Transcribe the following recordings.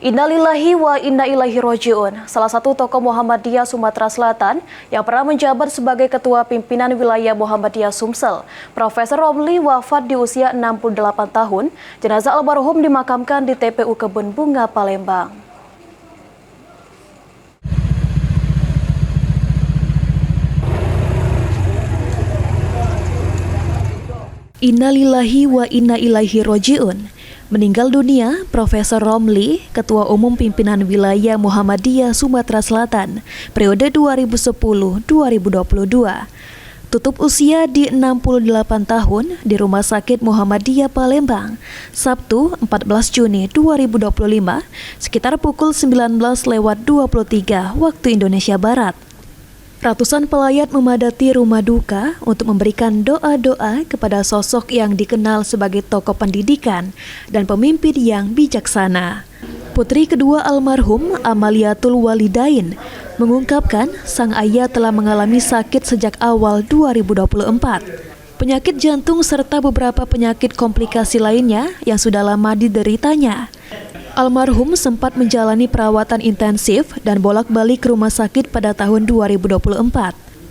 Innalillahi wa inna ilaihi roji'un. Salah satu tokoh Muhammadiyah Sumatera Selatan yang pernah menjabat sebagai Ketua Pimpinan Wilayah Muhammadiyah Sumsel, Profesor Romli wafat di usia 68 tahun. Jenazah almarhum dimakamkan di TPU Kebun Bunga, Palembang. Innalillahi wa inna ilaihi roji'un. Meninggal dunia Profesor Romli, Ketua Umum Pimpinan Wilayah Muhammadiyah Sumatera Selatan, periode 2010-2022. Tutup usia di 68 tahun di Rumah Sakit Muhammadiyah Palembang, Sabtu 14 Juni 2025, sekitar pukul 19:23 waktu Indonesia Barat. Ratusan pelayat memadati rumah duka untuk memberikan doa-doa kepada sosok yang dikenal sebagai tokoh pendidikan dan pemimpin yang bijaksana. Putri kedua almarhum, Amaliatul Walidain, mengungkapkan sang ayah telah mengalami sakit sejak awal 2024. Penyakit jantung serta beberapa penyakit komplikasi lainnya yang sudah lama dideritanya. Almarhum sempat menjalani perawatan intensif dan bolak-balik ke rumah sakit pada tahun 2024.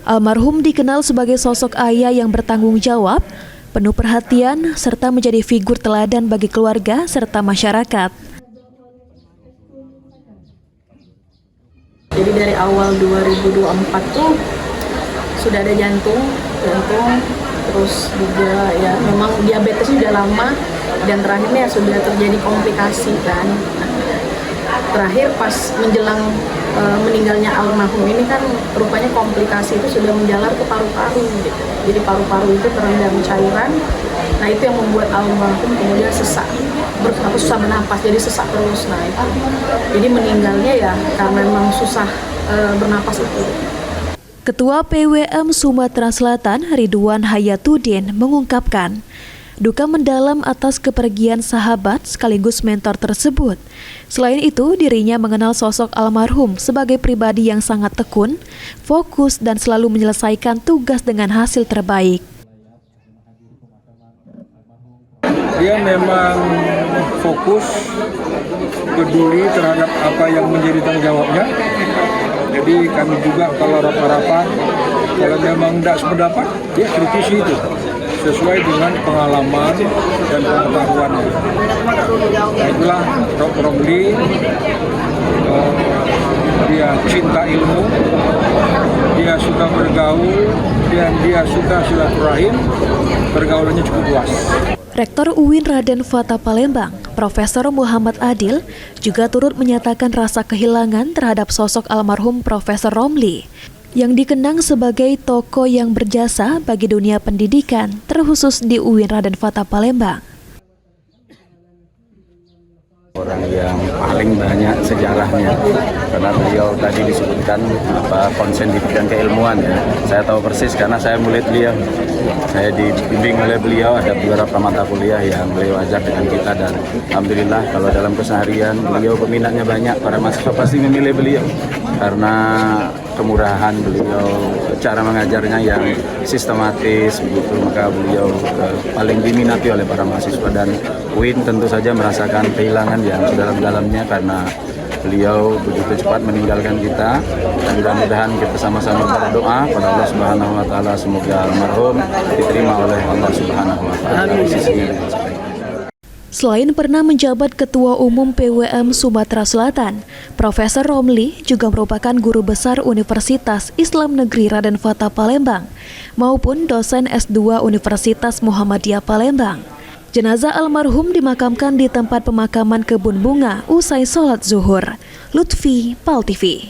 Almarhum dikenal sebagai sosok ayah yang bertanggung jawab, penuh perhatian, serta menjadi figur teladan bagi keluarga serta masyarakat. Jadi dari awal 2024 tuh sudah ada jantung, terus juga ya memang diabetes sudah lama. Dan terakhirnya sudah terjadi komplikasi kan. Terakhir pas menjelang meninggalnya almarhum ini kan rupanya komplikasi itu sudah menjalar ke paru-paru gitu. Jadi paru-paru itu terendam cairan. Nah itu yang membuat almarhum kemudian sesak, susah bernapas, jadi sesak terus. Nah itu jadi meninggalnya ya karena memang susah bernapas itu. Ketua PWM Sumatera Selatan Ridwan Hayatuddin mengungkapkan duka mendalam atas kepergian sahabat sekaligus mentor tersebut. Selain itu, dirinya mengenal sosok almarhum sebagai pribadi yang sangat tekun, fokus, dan selalu menyelesaikan tugas dengan hasil terbaik. Dia memang fokus, peduli terhadap apa yang menjadi tanggung jawabnya. Jadi kami juga kalau rapat-rapat, kalau memang tidak sependapat, dia kritisi itu sesuai dengan pengalaman dan pengetahuannya. Nah itulah Dr. Romli, dia cinta ilmu, dia suka bergaul, dan dia suka silaturahim, pergaulannya cukup luas. Rektor UIN Raden Fatah Palembang, Profesor Muhammad Adil, juga turut menyatakan rasa kehilangan terhadap sosok almarhum Profesor Romli, yang dikenang sebagai tokoh yang berjasa bagi dunia pendidikan, terkhusus di UIN Raden Fatah Palembang. Orang yang paling banyak sejarahnya, karena beliau tadi disebutkan konsen di bidang keilmuan ya. Saya tahu persis karena saya murid beliau. Saya dibimbing oleh beliau, ada beberapa mata kuliah yang beliau ajak dengan kita, dan alhamdulillah kalau dalam keseharian beliau peminatnya banyak, para mahasiswa pasti memilih beliau karena kemurahan beliau, cara mengajarnya yang sistematis begitu, maka beliau paling diminati oleh para mahasiswa, dan UIN tentu saja merasakan kehilangan yang sedalam-dalamnya karena beliau begitu cepat meninggalkan kita, dan mudah-mudahan kita sama-sama berdoa pada Allah Subhanahu wa taala semoga almarhum diterima oleh Allah Subhanahu wa taala di sisinya dengan sebaik. Selain pernah menjabat Ketua Umum PWM Sumatera Selatan, Profesor Romli juga merupakan guru besar Universitas Islam Negeri Raden Fatah Palembang maupun dosen S2 Universitas Muhammadiyah Palembang. Jenazah almarhum dimakamkan di tempat pemakaman Kebun Bunga usai sholat zuhur. Lutfi, PAL TV.